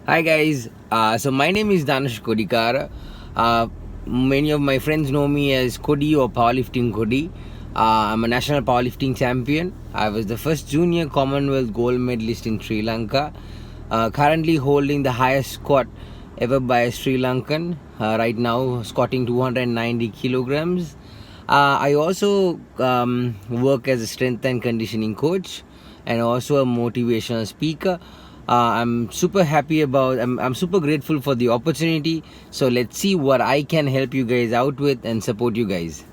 Hi guys, so my name is Dhanushka Kodikara. Many of my friends know me as Kodi or Powerlifting Kodi. I'm a national powerlifting champion. I was the first junior Commonwealth gold medalist in Sri Lanka. Currently holding the highest squat ever by a Sri Lankan. Right now squatting 290 kilograms. I also work as a strength and conditioning coach and also a motivational speaker. I'm super happy about I'm super grateful for the opportunity. So let's see what I can help you guys out with and support you guys.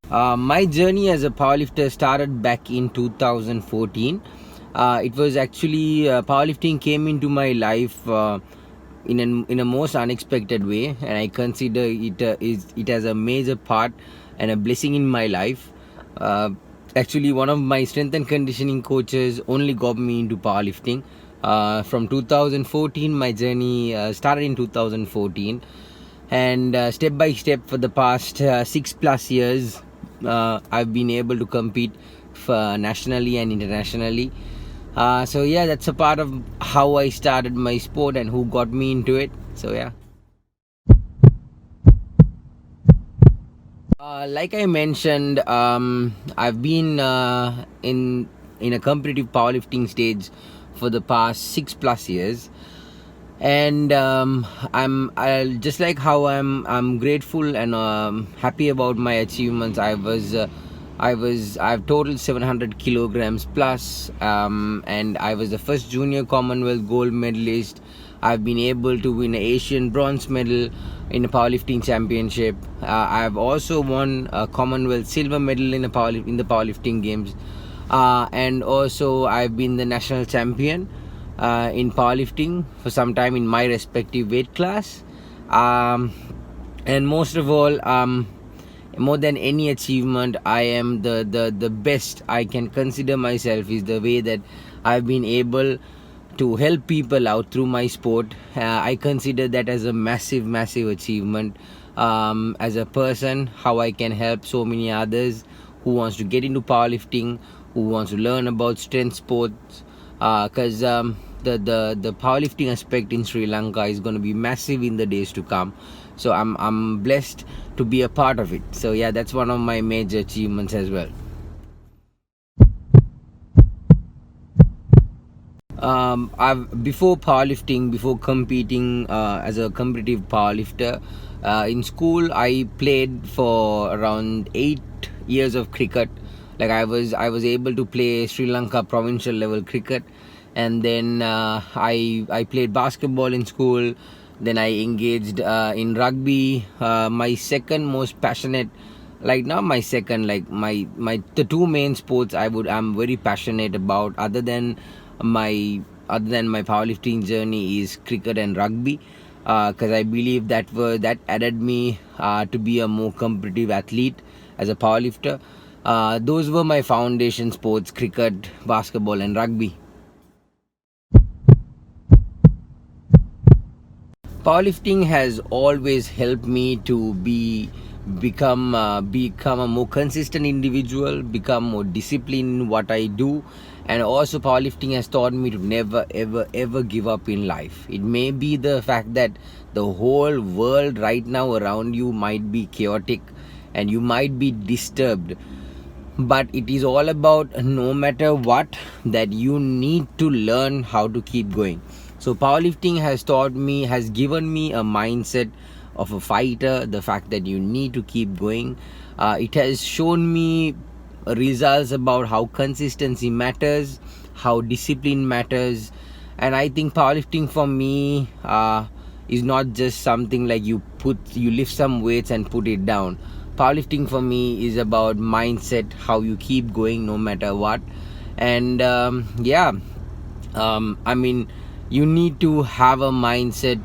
My journey as a powerlifter started back in 2014. It was actually powerlifting came into my life in a most unexpected way, and I consider it as a major part and a blessing in my life. Actually, one of my strength and conditioning coaches only got me into powerlifting. From 2014, my journey started in 2014, and step by step for the past 6+ years, I've been able to compete for nationally and internationally. So yeah, that's a part of how I started my sport and who got me into it. So yeah. Like I mentioned, I've been in a competitive powerlifting stage for the past 6+ years, and I'll just like how I'm grateful and happy about my achievements. I've totaled 700 kilograms plus, and I was the first junior Commonwealth gold medalist. I've been able to win an Asian bronze medal in a powerlifting championship. I've also won a Commonwealth silver medal in the powerlifting games, and also I've been the national champion in powerlifting for some time in my respective weight class. And most of all, more than any achievement, I am the best I can consider myself is the way that I've been able to help people out through my sport. I consider that as a massive achievement. As a person, how I can help so many others who wants to get into powerlifting, who wants to learn about strength sports, because the powerlifting aspect in Sri Lanka is going to be massive in the days to come. So I'm blessed to be a part of it. So yeah, that's one of my major achievements as well. I've before powerlifting, before competing as a competitive powerlifter, in school I played for around 8 years of cricket. Like I was able to play Sri Lanka provincial level cricket, and then I played basketball in school. Then I engaged in rugby. My second most passionate, like not my second, like my the two main sports I'm very passionate about, my other than my powerlifting journey, is cricket and rugby, because I believe that added me to be a more competitive athlete as a powerlifter. Those were my foundation sports: cricket, basketball, and rugby. Powerlifting has always helped me to become a more consistent individual, become more disciplined in what I do, and also powerlifting has taught me to never ever give up in life. It may be the fact that the whole world right now around you might be chaotic and you might be disturbed, but it is all about, no matter what, that you need to learn how to keep going. So powerlifting has given me a mindset of a fighter, the fact that you need to keep going. It has shown me results about how consistency matters, how discipline matters. And I think powerlifting for me is not just something like you lift some weights and put it down. Powerlifting for me is about mindset, how you keep going no matter what. And I mean, you need to have a mindset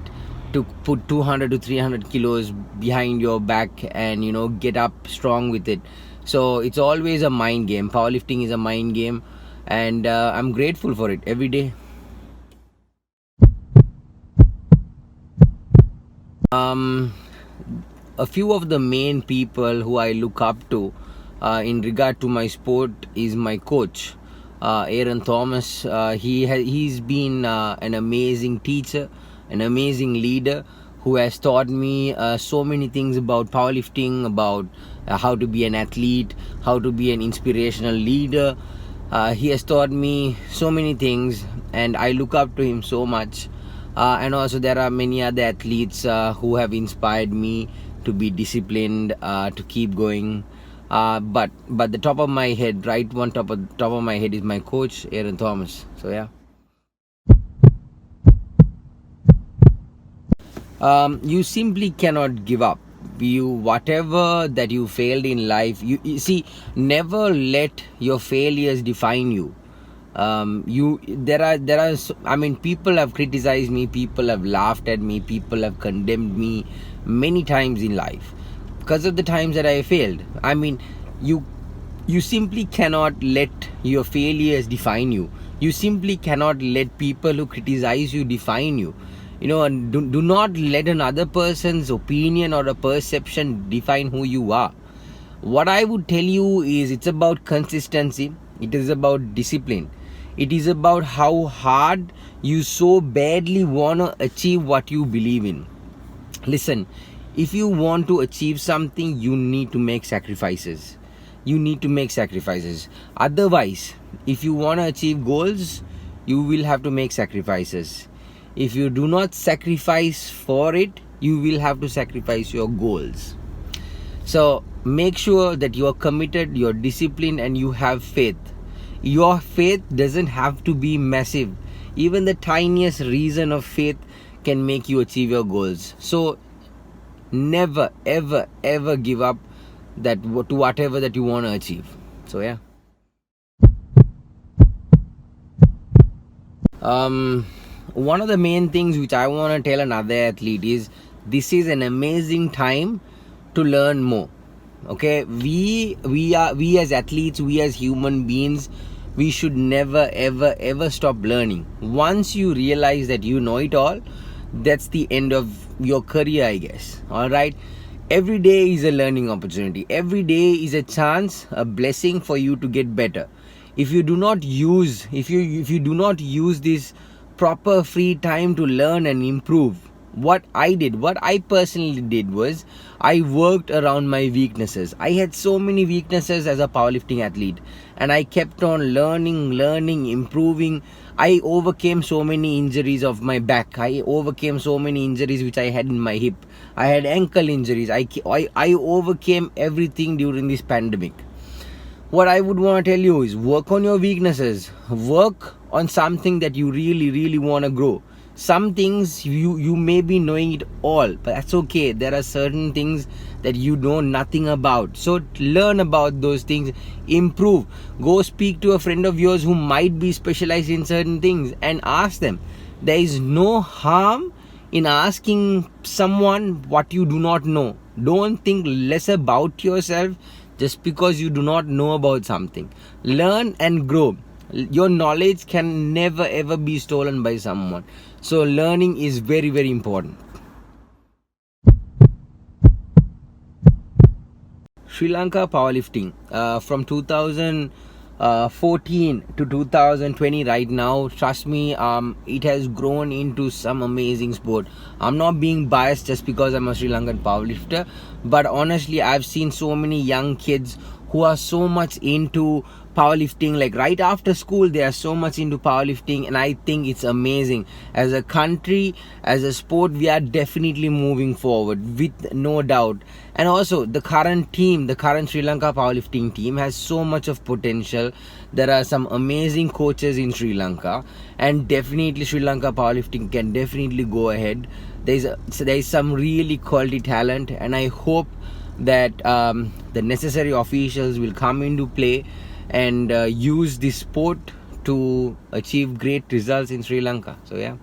to put 200 to 300 kilos behind your back and get up strong with it. So it's always a mind game. Powerlifting is a mind game, and I'm grateful for it every day. A few of the main people who I look up to in regard to my sport is my coach. Aaron Thomas. He's been an amazing teacher, an amazing leader who has taught me so many things about powerlifting, about how to be an athlete, how to be an inspirational leader. He has taught me so many things, and I look up to him so much. And also there are many other athletes who have inspired me to be disciplined, to keep going. But the top of my head, right one top of my head, is my coach, Aaron Thomas. So yeah. You simply cannot give up. Whatever that you failed in life, you see, never let your failures define you. People have criticized me, people have laughed at me, people have condemned me many times in life because of the times that I failed. You simply cannot let your failures define you. You simply cannot let people who criticize you define you. And do not let another person's opinion or a perception define who you are. What I would tell you is, it's about consistency, it is about discipline, it is about how hard you so badly want to achieve what you believe in. Listen, if you want to achieve something, you need to make sacrifices. Otherwise, if you want to achieve goals, you will have to make sacrifices. If you do not sacrifice for it, you will have to sacrifice your goals. So make sure that you are committed, you are disciplined, and you have faith. Your faith doesn't have to be massive. Even the tiniest reason of faith can make you achieve your goals. So never ever ever give up to whatever that you want to achieve. So yeah. One of the main things which I want to tell another athlete is, this is an amazing time to learn more. Okay, we as athletes, we as human beings, we should never ever ever stop learning. Once you realize that you know it all, that's the end of your career, I guess. All right, every day is a learning opportunity. Every day is a chance, a blessing for you to get better. If you do not use this proper free time to learn and improve, what I personally did was, I worked around my weaknesses. I had so many weaknesses as a powerlifting athlete, and I kept on learning, improving. I overcame so many injuries of my back. I overcame so many injuries which I had in my hip. I had ankle injuries. I overcame everything during this pandemic. What I would want to tell you is, work on your weaknesses. Work on something that you really want to grow. Some things you may be knowing it all, but that's okay. There are certain things that you know nothing about. So learn about those things, improve. Go speak to a friend of yours who might be specialized in certain things and ask them. There is no harm in asking someone what you do not know. Don't think less about yourself just because you do not know about something. Learn and grow. Your knowledge can never ever be stolen by someone. So learning is very important. Sri Lanka Powerlifting, from 2014 to 2020 right now, trust me, it has grown into some amazing sport. I'm not being biased just because I'm a Sri Lankan powerlifter, but honestly, I've seen so many young kids who are so much into powerlifting. Like right after school, they are so much into powerlifting, and I think it's amazing. As a country, as a sport, we are definitely moving forward with no doubt. And also the current Sri Lanka powerlifting team has so much of potential. There are some amazing coaches in Sri Lanka, and definitely Sri Lanka powerlifting can definitely go ahead. There is some really quality talent, and I hope that the necessary officials will come into play and use this sport to achieve great results in Sri Lanka. So yeah.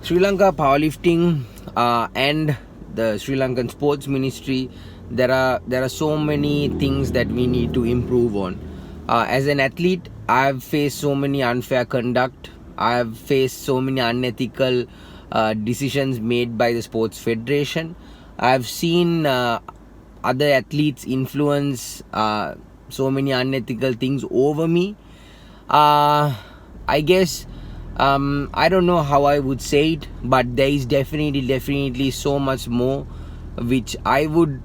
Sri Lanka Powerlifting and the Sri Lankan Sports Ministry, there are so many things that we need to improve on. As an athlete, I've faced so many unfair conduct. I've faced so many unethical decisions made by the Sports Federation. I've seen other athletes influence so many unethical things over me. I guess I don't know how I would say it, but there is definitely so much more which I would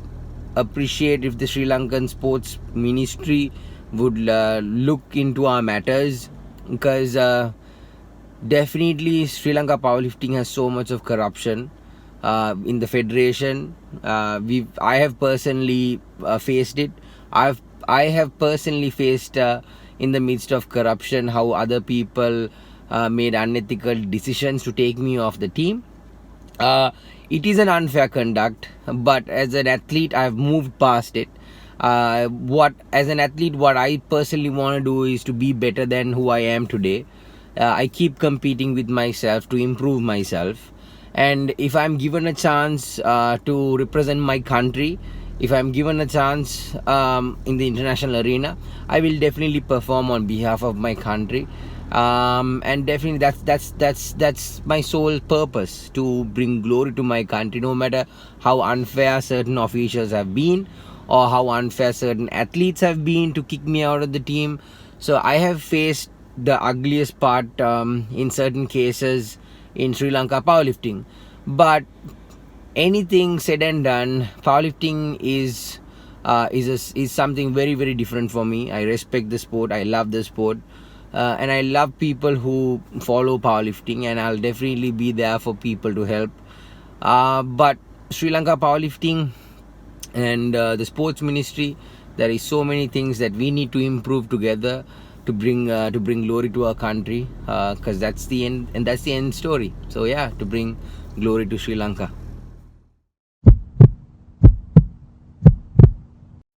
appreciate if the Sri Lankan sports ministry would look into our matters, because definitely Sri Lanka powerlifting has so much of corruption in the federation. I have personally faced it. I have personally faced in the midst of corruption how other people made unethical decisions to take me off the team. It is an unfair conduct, but as an athlete, I've moved past it. As an athlete, what I personally want to do is to be better than who I am today. I keep competing with myself to improve myself, and if I'm given a chance to represent my country, if I'm given a chance in the international arena, I will definitely perform on behalf of my country. And definitely that's my sole purpose, to bring glory to my country, no matter how unfair certain officials have been or how unfair certain athletes have been to kick me out of the team. So I have faced the ugliest part in certain cases in Sri Lanka powerlifting, but anything said and done, powerlifting is something very different for me. I respect the sport, I love the sport, and I love people who follow powerlifting, and I'll definitely be there for people to help. But Sri Lanka powerlifting and the sports ministry, there is so many things that we need to improve together to bring glory to our country, because that's the end, and that's the end story. So yeah, to bring glory to Sri Lanka.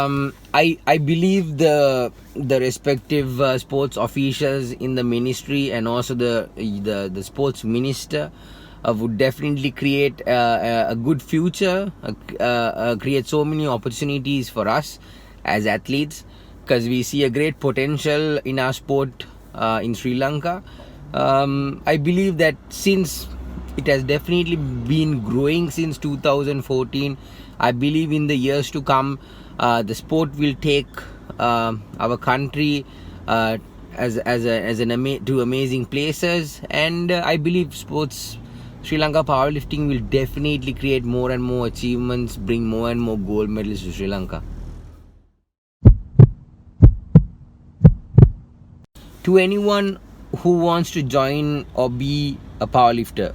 I believe the respective sports officials in the ministry and also the sports minister would definitely create a good future, create so many opportunities for us as athletes, because we see a great potential in our sport in Sri Lanka. I believe that since it has definitely been growing since 2014, I believe in the years to come, the sport will take our country to amazing places, and I believe Sri Lanka powerlifting will definitely create more and more achievements, bring more and more gold medals to Sri Lanka. To anyone who wants to join or be a powerlifter,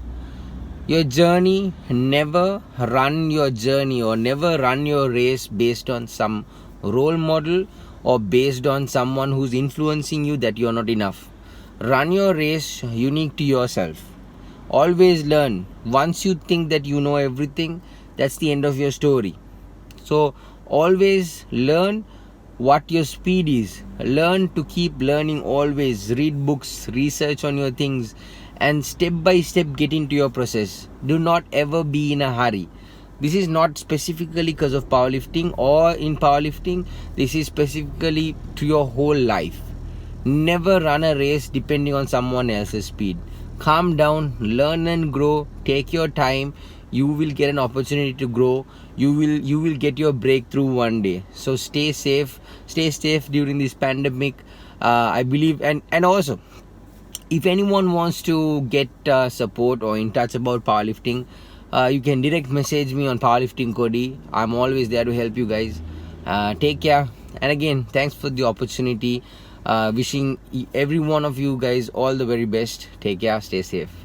your journey, never run your journey or never run your race based on some role model or based on someone who's influencing you that you're not enough. Run your race unique to yourself. Always learn. Once you think that you know everything, that's the end of your story. So always learn what your speed is. Learn to keep learning always. Read books, research on your things, and step by step get into your process. Do not ever be in a hurry. This is not specifically because of powerlifting or in powerlifting. This is specifically to your whole life. Never run a race depending on someone else's speed. Calm down, learn and grow. Take your time. You will get an opportunity to grow. You will get your breakthrough one day. So stay safe during this pandemic. I believe, and also, if anyone wants to get support or in touch about powerlifting, you can direct message me on Powerlifting Kodi. I'm always there to help you guys. Take care, and again, thanks for the opportunity. Wishing every one of you guys all the very best. Take care, stay safe.